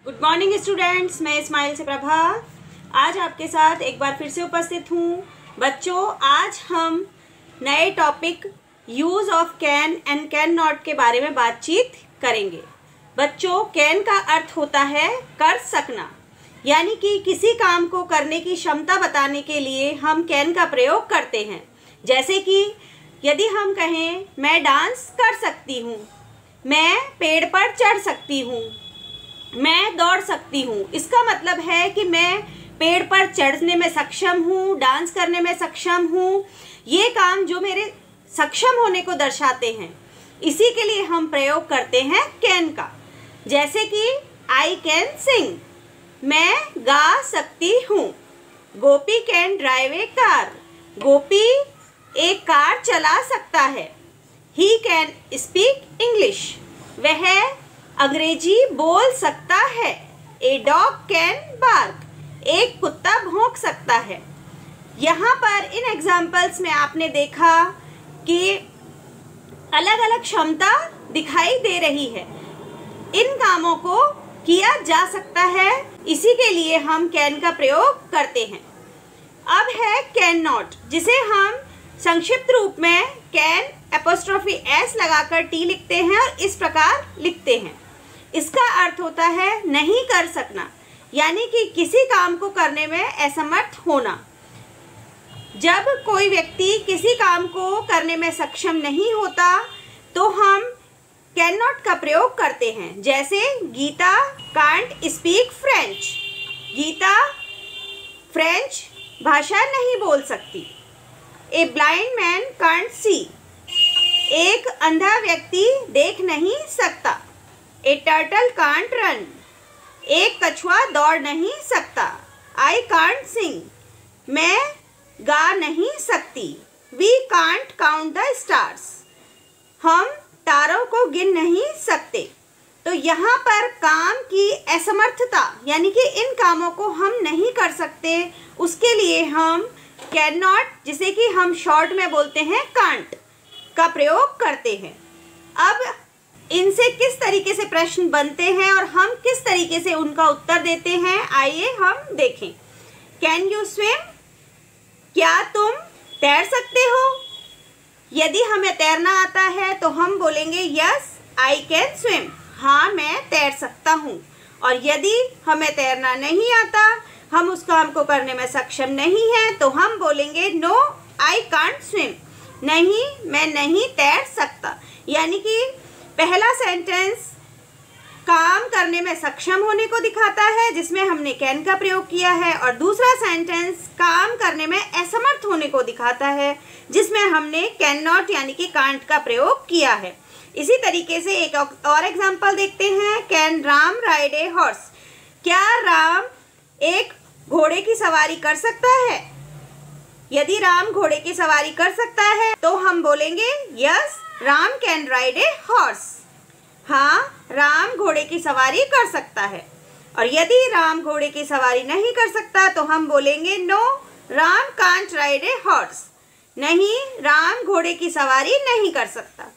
Good morning students, मैं इस्माइल से प्रभा आज आपके साथ एक बार फिर से उपस्थित हूँ। बच्चों, आज हम नए topic use of can and can not के बारे में बातचीत करेंगे। बच्चों, कैन का अर्थ होता है कर सकना, यानी कि किसी काम को करने की क्षमता बताने के लिए हम कैन का प्रयोग करते हैं। जैसे कि यदि हम कहें मैं डांस कर सकती हूँ, मैं पेड़ पर चढ़ सकती हूँ, मैं दौड़ सकती हूँ, इसका मतलब है कि मैं पेड़ पर चढ़ने में सक्षम हूँ, डांस करने में सक्षम हूँ। ये काम जो मेरे सक्षम होने को दर्शाते हैं, इसी के लिए हम प्रयोग करते हैं कैन का। जैसे कि आई कैन सिंग, मैं गा सकती हूँ। गोपी कैन ड्राइव ए कार, गोपी एक कार चला सकता है। ही कैन स्पीक इंग्लिश, वह अंग्रेजी बोल सकता है। ए डॉग कैन बार्क, एक कुत्ता भौंक सकता है। यहाँ पर इन एग्जाम्पल्स में आपने देखा कि अलग अलग क्षमता दिखाई दे रही है। इन कामों को किया जा सकता है, इसी के लिए हम कैन का प्रयोग करते हैं। अब है कैन नॉट, जिसे हम संक्षिप्त रूप में कैन एपोस्ट्रोफी एस लगाकर टी लिखते हैं और इस प्रकार लिखते हैं। इसका अर्थ होता है नहीं कर सकना, यानी कि किसी काम को करने में असमर्थ होना। जब कोई व्यक्ति किसी काम को करने में सक्षम नहीं होता तो हम कैन नॉट का प्रयोग करते हैं। जैसे Gita can't speak French, Gita French भाषा नहीं बोल सकती। A blind man can't see, एक अंधा व्यक्ति देख नहीं सकता। ए टर्टल कांट रन, एक कछुआ दौड़ नहीं सकता। आई कांट सिंग, मैं गा नहीं सकती। We can't count the stars, हम तारों को गिन नहीं सकते। तो यहाँ पर काम की असमर्थता, यानी कि इन कामों को हम नहीं कर सकते, उसके लिए हम कैन नॉट, जिसे कि हम शॉर्ट में बोलते हैं कांट, का प्रयोग करते हैं। अब इनसे किस तरीके से प्रश्न बनते हैं और हम किस तरीके से उनका उत्तर देते हैं, आइए हम देखें। कैन यू स्विम, क्या तुम तैर सकते हो? यदि हमें तैरना आता है तो हम बोलेंगे यस आई कैन स्विम, हाँ मैं तैर सकता हूँ। और यदि हमें तैरना नहीं आता, हम उस काम को करने में सक्षम नहीं हैं, तो हम बोलेंगे नो आई कांट स्विम, नहीं मैं नहीं तैर सकता। यानी कि पहला सेंटेंस काम करने में सक्षम होने को दिखाता है, जिसमें हमने कैन का प्रयोग किया है, और दूसरा सेंटेंस काम करने में असमर्थ होने को दिखाता है, जिसमें हमने कैन नॉट यानी कि कांट का प्रयोग किया है। इसी तरीके से एक और एग्जांपल देखते हैं। Can Ram ride a horse, क्या राम एक घोड़े की सवारी कर सकता है? यदि राम घोड़े की सवारी कर सकता है तो हम बोलेंगे yes Ram can ride a horse, हाँ राम घोड़े की सवारी कर सकता है। और यदि राम घोड़े की सवारी नहीं कर सकता तो हम बोलेंगे no Ram can't ride a horse, नहीं राम घोड़े की सवारी नहीं कर सकता।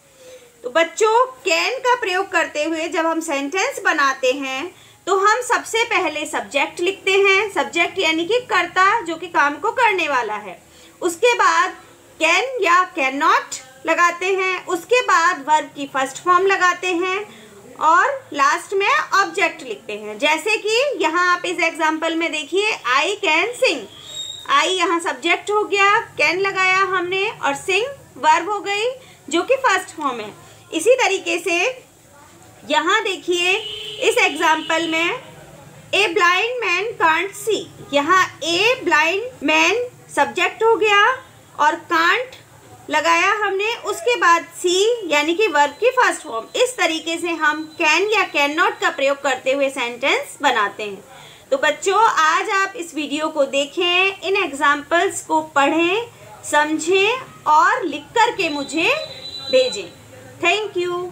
तो बच्चों, कैन का प्रयोग करते हुए जब हम सेंटेंस बनाते हैं तो हम सबसे पहले सब्जेक्ट लिखते हैं। सब्जेक्ट यानी कि कर्ता, जो कि काम को करने वाला है। उसके बाद कैन या कैन नॉट लगाते हैं, उसके बाद वर्ब की फर्स्ट फॉर्म लगाते हैं और लास्ट में ऑब्जेक्ट लिखते हैं। जैसे कि यहाँ आप इस एग्जांपल में देखिए, आई कैन सिंग, आई यहाँ सब्जेक्ट हो गया, कैन लगाया हमने और सिंग वर्ब हो गई जो कि फर्स्ट फॉर्म है। इसी तरीके से यहाँ देखिए इस एग्जाम्पल में ए ब्लाइंड मैन कांट सी, यहाँ ए ब्लाइंड मैन सब्जेक्ट हो गया और कांट लगाया हमने, उसके बाद सी यानी कि वर्ब की फर्स्ट फॉर्म। इस तरीके से हम कैन या कैन नॉट का प्रयोग करते हुए सेंटेंस बनाते हैं। तो बच्चों, आज आप इस वीडियो को देखें, इन एग्जाम्पल्स को पढ़ें, समझें और लिख कर के मुझे भेजें। Thank you.